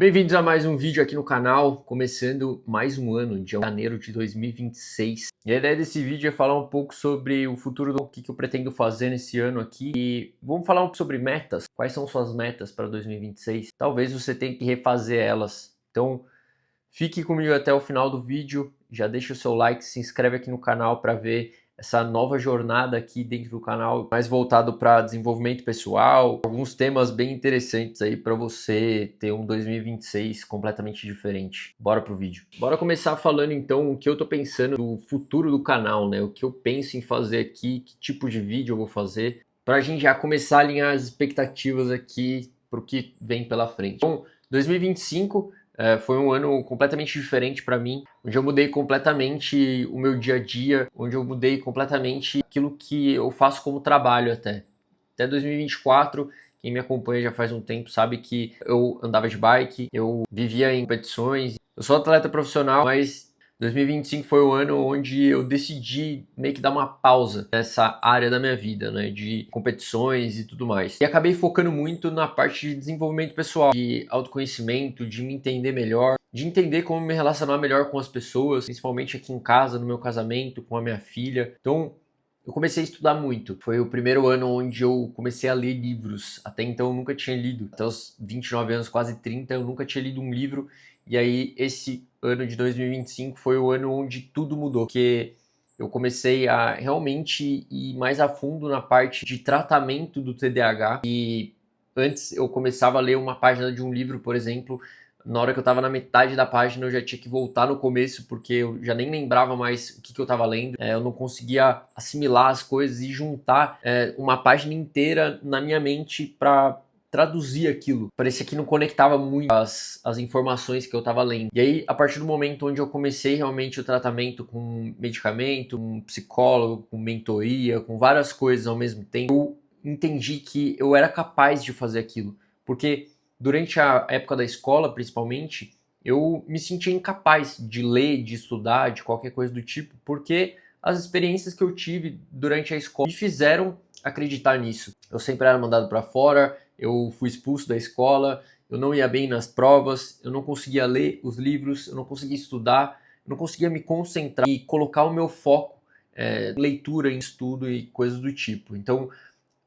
Bem-vindos a mais um vídeo aqui no canal, começando mais um ano, de janeiro de 2026. E a ideia desse vídeo é falar um pouco sobre o futuro, do que eu pretendo fazer nesse ano aqui. E vamos falar um pouco sobre metas. Quais são suas metas para 2026? Talvez você tenha que refazer elas. Então, fique comigo até o final do vídeo, já deixa o seu like, se inscreve aqui no canal para ver essa nova jornada aqui dentro do canal, mais voltado para desenvolvimento pessoal, alguns temas bem interessantes aí para você ter um 2026 completamente diferente. Bora pro vídeo. Bora começar falando então o que eu tô pensando do futuro do canal, né? O que eu penso em fazer aqui, que tipo de vídeo eu vou fazer, para a gente já começar a alinhar as expectativas aqui pro que vem pela frente. Então, 2025 foi um ano completamente diferente para mim, onde eu mudei completamente o meu dia a dia, onde eu mudei completamente aquilo que eu faço como trabalho até. Até 2024, quem me acompanha já faz um tempo sabe que eu andava de bike, eu vivia em competições. Eu sou atleta profissional, mas 2025 foi o ano onde eu decidi meio que dar uma pausa nessa área da minha vida, né, de competições e tudo mais. E acabei focando muito na parte de desenvolvimento pessoal, de autoconhecimento, de me entender melhor, de entender como me relacionar melhor com as pessoas, principalmente aqui em casa, no meu casamento, com a minha filha. Então, eu comecei a estudar muito. Foi o primeiro ano onde eu comecei a ler livros. Até então eu nunca tinha lido. Até os 29 anos, quase 30, eu nunca tinha lido um livro. E aí esse ano de 2025 foi o ano onde tudo mudou. Porque eu comecei a realmente ir mais a fundo na parte de tratamento do TDAH. E antes eu começava a ler uma página de um livro, por exemplo, na hora que eu estava na metade da página eu já tinha que voltar no começo, porque eu já nem lembrava mais o que eu estava lendo. Eu não conseguia assimilar as coisas e juntar uma página inteira na minha mente para traduzir aquilo. Parecia que não conectava muito as informações que eu estava lendo. E aí, a partir do momento onde eu comecei realmente o tratamento com medicamento, com psicólogo, com mentoria, com várias coisas ao mesmo tempo, eu entendi que eu era capaz de fazer aquilo. Porque durante a época da escola, principalmente, eu me sentia incapaz de ler, de estudar, de qualquer coisa do tipo, porque as experiências que eu tive durante a escola me fizeram acreditar nisso. Eu sempre era mandado para fora, eu fui expulso da escola, eu não ia bem nas provas, eu não conseguia ler os livros, eu não conseguia estudar, eu não conseguia me concentrar e colocar o meu foco em leitura, em estudo e coisas do tipo. Então,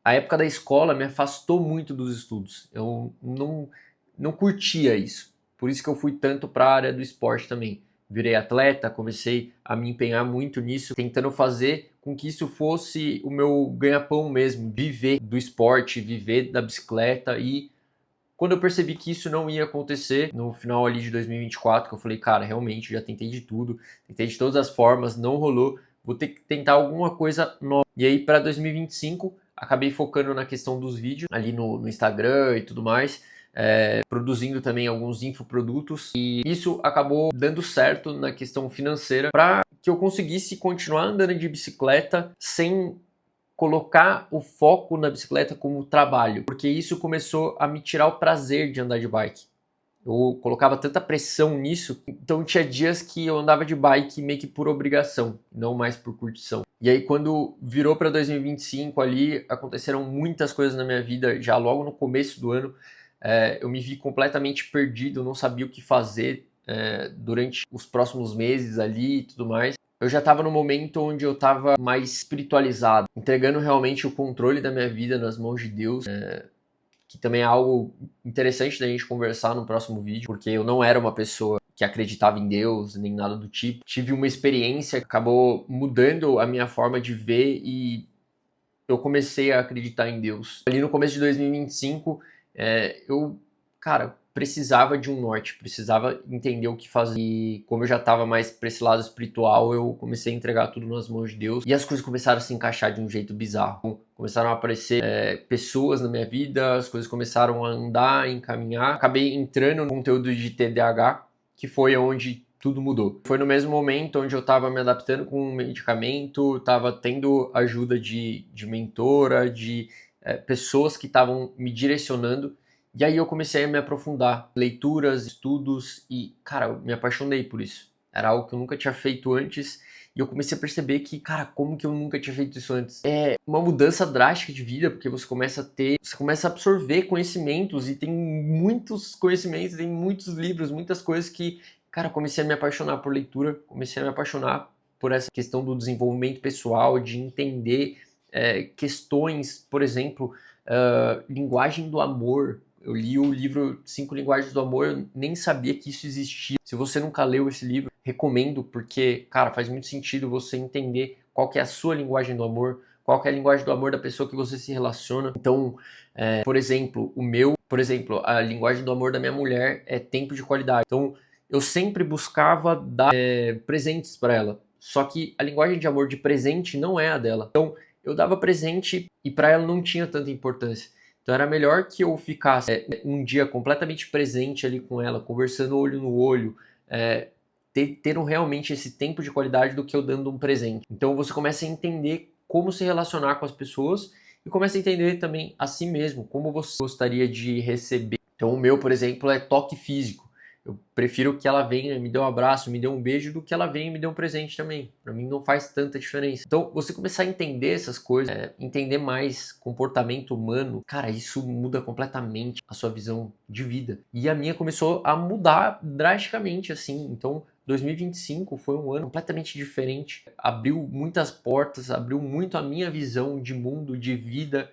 a época da escola me afastou muito dos estudos. Eu não curtia isso. Por isso que eu fui tanto para a área do esporte também. Virei atleta, comecei a me empenhar muito nisso, tentando fazer com que isso fosse o meu ganha-pão mesmo, viver do esporte, viver da bicicleta. E quando eu percebi que isso não ia acontecer, no final ali de 2024, que eu falei, cara, realmente já tentei de tudo, tentei de todas as formas, não rolou, vou ter que tentar alguma coisa nova. E aí para 2025, acabei focando na questão dos vídeos, ali no Instagram e tudo mais, produzindo também alguns infoprodutos, e isso acabou dando certo na questão financeira para que eu conseguisse continuar andando de bicicleta sem colocar o foco na bicicleta como trabalho, porque isso começou a me tirar o prazer de andar de bike. Eu colocava tanta pressão nisso, então tinha dias que eu andava de bike meio que por obrigação, não mais por curtição. E aí quando virou para 2025 ali, aconteceram muitas coisas na minha vida, já logo no começo do ano, eu me vi completamente perdido, não sabia o que fazer durante os próximos meses ali e tudo mais. Eu já estava no momento onde eu estava mais espiritualizado, entregando realmente o controle da minha vida nas mãos de Deus, que também é algo interessante da gente conversar no próximo vídeo, porque eu não era uma pessoa que acreditava em Deus, nem nada do tipo. Tive uma experiência que acabou mudando a minha forma de ver e eu comecei a acreditar em Deus. Ali no começo de 2025, eu, cara, precisava de um norte, precisava entender o que fazer. E como eu já estava mais para esse lado espiritual, eu comecei a entregar tudo nas mãos de Deus. E as coisas começaram a se encaixar de um jeito bizarro. Começaram a aparecer pessoas na minha vida, as coisas começaram a andar, encaminhar. Acabei entrando no conteúdo de TDAH, que foi onde tudo mudou. Foi no mesmo momento onde eu estava me adaptando com um medicamento, estava tendo ajuda de mentora, de pessoas que estavam me direcionando. E aí eu comecei a me aprofundar, leituras, estudos e, cara, eu me apaixonei por isso. era algo que eu nunca tinha feito antes. E eu comecei a perceber que, cara, como que eu nunca tinha feito isso antes? É uma mudança drástica de vida, porque você começa a absorver conhecimentos e tem muitos conhecimentos, tem muitos livros, muitas coisas que, cara, comecei a me apaixonar por leitura, comecei a me apaixonar por essa questão do desenvolvimento pessoal, de entender questões, por exemplo, linguagem do amor. Eu li o livro 5 Linguagens do Amor, eu nem sabia que isso existia. Se você nunca leu esse livro, recomendo, porque, cara, faz muito sentido você entender qual que é a sua linguagem do amor, qual que é a linguagem do amor da pessoa que você se relaciona. Então, por exemplo, a linguagem do amor da minha mulher é tempo de qualidade. Então, eu sempre buscava dar presentes para ela. Só que a linguagem de amor de presente não é a dela. Então, eu dava presente e para ela não tinha tanta importância. Então era melhor que eu ficasse um dia completamente presente ali com ela, conversando olho no olho, tendo realmente esse tempo de qualidade do que eu dando um presente. Então você começa a entender como se relacionar com as pessoas e começa a entender também a si mesmo, como você gostaria de receber. Então o meu, por exemplo, é toque físico. Eu prefiro que ela venha, me dê um abraço, me dê um beijo, do que ela venha e me dê um presente também. Para mim não faz tanta diferença. Então, você começar a entender essas coisas, entender mais comportamento humano, cara, isso muda completamente a sua visão de vida. E a minha começou a mudar drasticamente, assim. Então, 2025 foi um ano completamente diferente. Abriu muitas portas, abriu muito a minha visão de mundo, de vida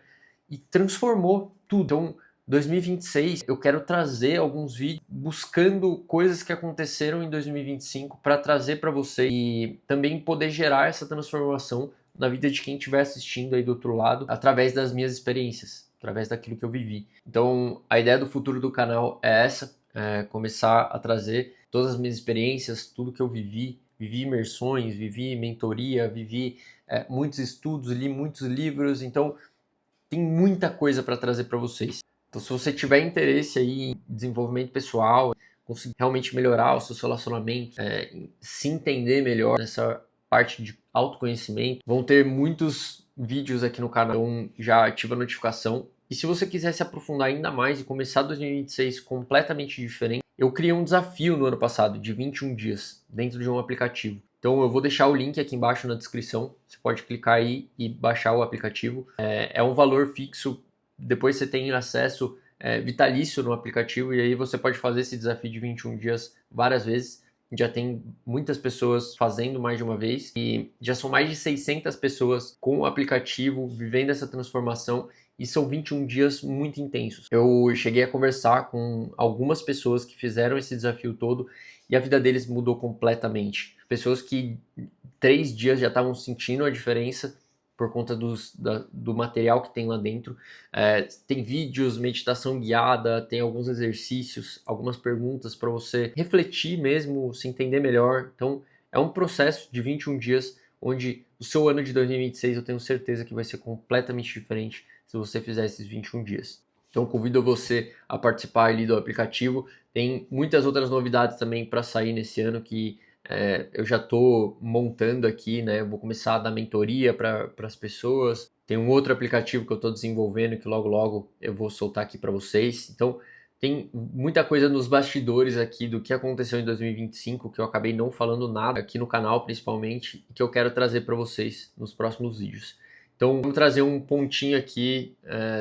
e transformou tudo. Então, 2026, eu quero trazer alguns vídeos buscando coisas que aconteceram em 2025 para trazer para você e também poder gerar essa transformação na vida de quem estiver assistindo aí do outro lado, através das minhas experiências, através daquilo que eu vivi. Então, a ideia do futuro do canal é essa, começar a trazer todas as minhas experiências, tudo que eu vivi imersões, vivi mentoria, vivi muitos estudos, li muitos livros, então tem muita coisa para trazer para vocês. Então, se você tiver interesse aí em desenvolvimento pessoal, conseguir realmente melhorar os seus relacionamentos, se entender melhor nessa parte de autoconhecimento, vão ter muitos vídeos aqui no canal, então já ativa a notificação. E se você quiser se aprofundar ainda mais e começar 2026 completamente diferente, eu criei um desafio no ano passado de 21 dias dentro de um aplicativo. Então eu vou deixar o link aqui embaixo na descrição, você pode clicar aí e baixar o aplicativo. É um valor fixo, depois você tem acesso vitalício no aplicativo e aí você pode fazer esse desafio de 21 dias várias vezes. Já tem muitas pessoas fazendo mais de uma vez e já são mais de 600 pessoas com o aplicativo vivendo essa transformação e são 21 dias muito intensos. Eu cheguei a conversar com algumas pessoas que fizeram esse desafio todo e a vida deles mudou completamente. Pessoas que 3 dias já estavam sentindo a diferença por conta do material que tem lá dentro. Tem vídeos, meditação guiada, tem alguns exercícios, algumas perguntas para você refletir mesmo, se entender melhor. Então, é um processo de 21 dias onde o seu ano de 2026 eu tenho certeza que vai ser completamente diferente se você fizer esses 21 dias. Então, convido você a participar ali do aplicativo. Tem muitas outras novidades também para sair nesse ano que eu já estou montando aqui, né? Eu vou começar a dar mentoria para as pessoas. Tem um outro aplicativo que eu estou desenvolvendo que logo eu vou soltar aqui para vocês. Então, tem muita coisa nos bastidores aqui do que aconteceu em 2025 que eu acabei não falando nada aqui no canal, principalmente, e que eu quero trazer para vocês nos próximos vídeos. Então, vamos trazer um pontinho aqui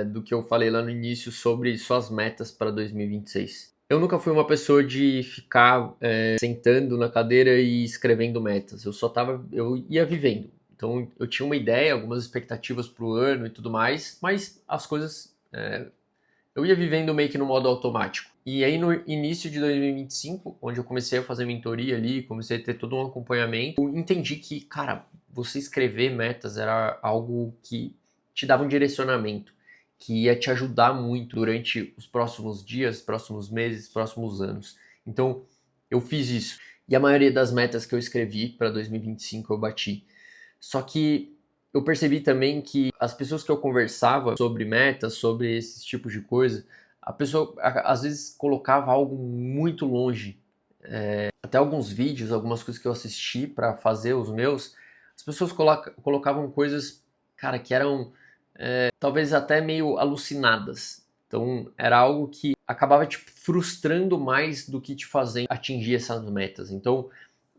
do que eu falei lá no início sobre suas metas para 2026. Eu nunca fui uma pessoa de ficar sentando na cadeira e escrevendo metas. Eu ia vivendo. Então eu tinha uma ideia, algumas expectativas para o ano e tudo mais, mas as coisas eu ia vivendo meio que no modo automático. E aí no início de 2025, onde eu comecei a fazer mentoria ali, comecei a ter todo um acompanhamento, eu entendi que, cara, você escrever metas era algo que te dava um direcionamento, que ia te ajudar muito durante os próximos dias, próximos meses, próximos anos. Então, eu fiz isso. E a maioria das metas que eu escrevi para 2025 eu bati. Só que eu percebi também que as pessoas que eu conversava sobre metas, sobre esses tipos de coisa, a pessoa às vezes colocava algo muito longe. Até alguns vídeos, algumas coisas que eu assisti para fazer os meus, as pessoas colocavam coisas, cara, que eram talvez até meio alucinadas. Então era algo que acabava te frustrando mais do que te fazendo atingir essas metas. Então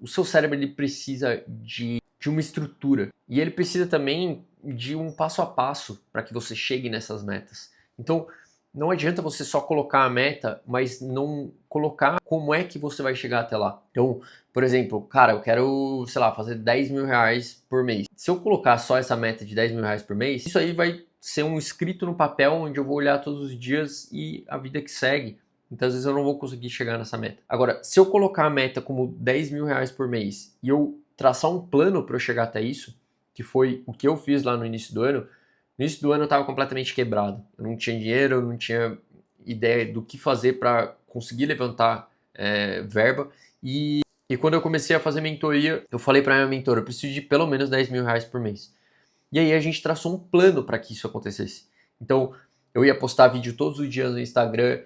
o seu cérebro ele precisa de uma estrutura e ele precisa também de um passo a passo para que você chegue nessas metas. Então, não adianta você só colocar a meta, mas não colocar como é que você vai chegar até lá. Então, por exemplo, cara, eu quero, sei lá, fazer 10 mil reais por mês. Se eu colocar só essa meta de 10 mil reais por mês, isso aí vai ser um escrito no papel onde eu vou olhar todos os dias e a vida que segue. Então, às vezes eu não vou conseguir chegar nessa meta. Agora, se eu colocar a meta como 10 mil reais por mês e eu traçar um plano para eu chegar até isso, que foi o que eu fiz lá no início do ano, no início do ano eu estava completamente quebrado. Eu não tinha dinheiro, eu não tinha ideia do que fazer para conseguir levantar verba. E quando eu comecei a fazer mentoria, eu falei para minha mentora, eu preciso de pelo menos 10 mil reais por mês. E aí a gente traçou um plano para que isso acontecesse. Então, eu ia postar vídeo todos os dias no Instagram,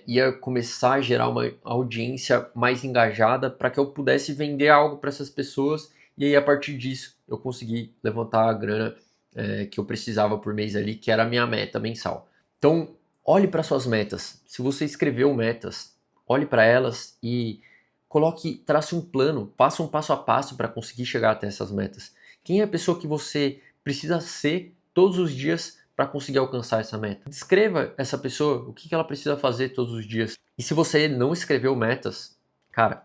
ia começar a gerar uma audiência mais engajada para que eu pudesse vender algo para essas pessoas e aí a partir disso eu consegui levantar a grana que eu precisava por mês ali, que era a minha meta mensal. Então, olhe para suas metas. Se você escreveu metas, olhe para elas e trace um plano, faça um passo a passo para conseguir chegar até essas metas. Quem é a pessoa que você precisa ser todos os dias para conseguir alcançar essa meta? Descreva essa pessoa, o que ela precisa fazer todos os dias. E se você não escreveu metas, cara,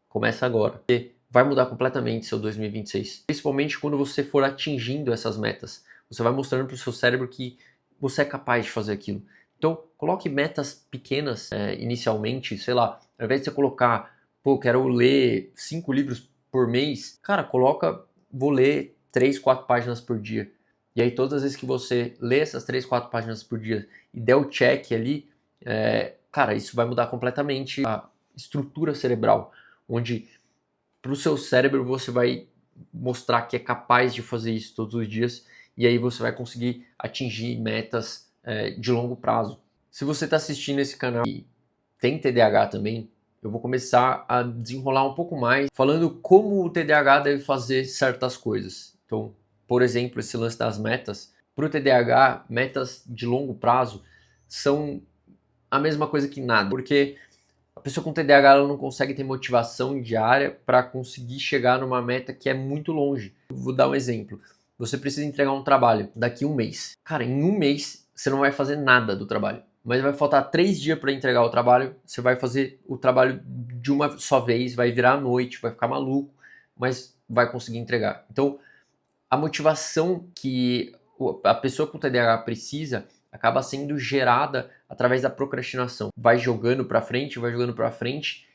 começa agora. Porque vai mudar completamente seu 2026. Principalmente quando você for atingindo essas metas. Você vai mostrando para o seu cérebro que você é capaz de fazer aquilo. Então, coloque metas pequenas inicialmente, sei lá, ao invés de você colocar, pô, quero ler 5 livros por mês, cara, coloca, vou ler 3, 4 páginas por dia. E aí todas as vezes que você lê essas 3, 4 páginas por dia e der o check ali, cara, isso vai mudar completamente a estrutura cerebral, onde para o seu cérebro você vai mostrar que é capaz de fazer isso todos os dias e aí você vai conseguir atingir metas de longo prazo. Se você está assistindo esse canal e tem TDAH também, eu vou começar a desenrolar um pouco mais falando como o TDAH deve fazer certas coisas. Então, por exemplo, esse lance das metas. Para o TDAH, metas de longo prazo são a mesma coisa que nada, porque a pessoa com TDAH ela não consegue ter motivação diária para conseguir chegar numa meta que é muito longe. Vou dar um exemplo. Você precisa entregar um trabalho daqui a um mês. Cara, em um mês você não vai fazer nada do trabalho. Mas vai faltar 3 dias para entregar o trabalho. Você vai fazer o trabalho de uma só vez, vai virar à noite, vai ficar maluco, mas vai conseguir entregar. Então, a motivação que a pessoa com TDAH precisa acaba sendo gerada através da procrastinação. Vai jogando para frente,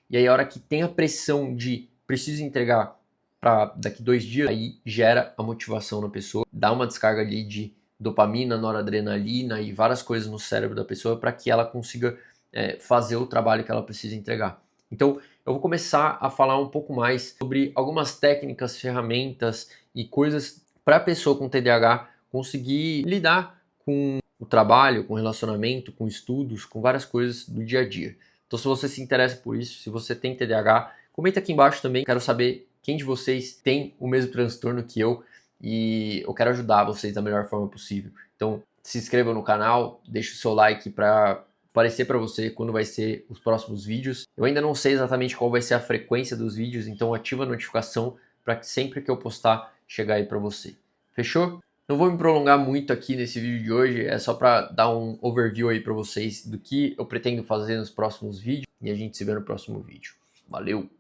e aí a hora que tem a pressão de preciso entregar para daqui 2 dias, aí gera a motivação na pessoa, dá uma descarga ali de dopamina, noradrenalina e várias coisas no cérebro da pessoa para que ela consiga fazer o trabalho que ela precisa entregar. Então, eu vou começar a falar um pouco mais sobre algumas técnicas, ferramentas e coisas para a pessoa com TDAH conseguir lidar com o trabalho, com o relacionamento, com estudos, com várias coisas do dia a dia. Então, se você se interessa por isso, se você tem TDAH, comenta aqui embaixo também. Quero saber quem de vocês tem o mesmo transtorno que eu e eu quero ajudar vocês da melhor forma possível. Então, se inscreva no canal, deixe o seu like para aparecer para você quando vai ser os próximos vídeos. Eu ainda não sei exatamente qual vai ser a frequência dos vídeos, então ativa a notificação para que sempre que eu postar chegar aí para você. Fechou? Não vou me prolongar muito aqui nesse vídeo de hoje, é só para dar um overview aí para vocês do que eu pretendo fazer nos próximos vídeos e a gente se vê no próximo vídeo. Valeu!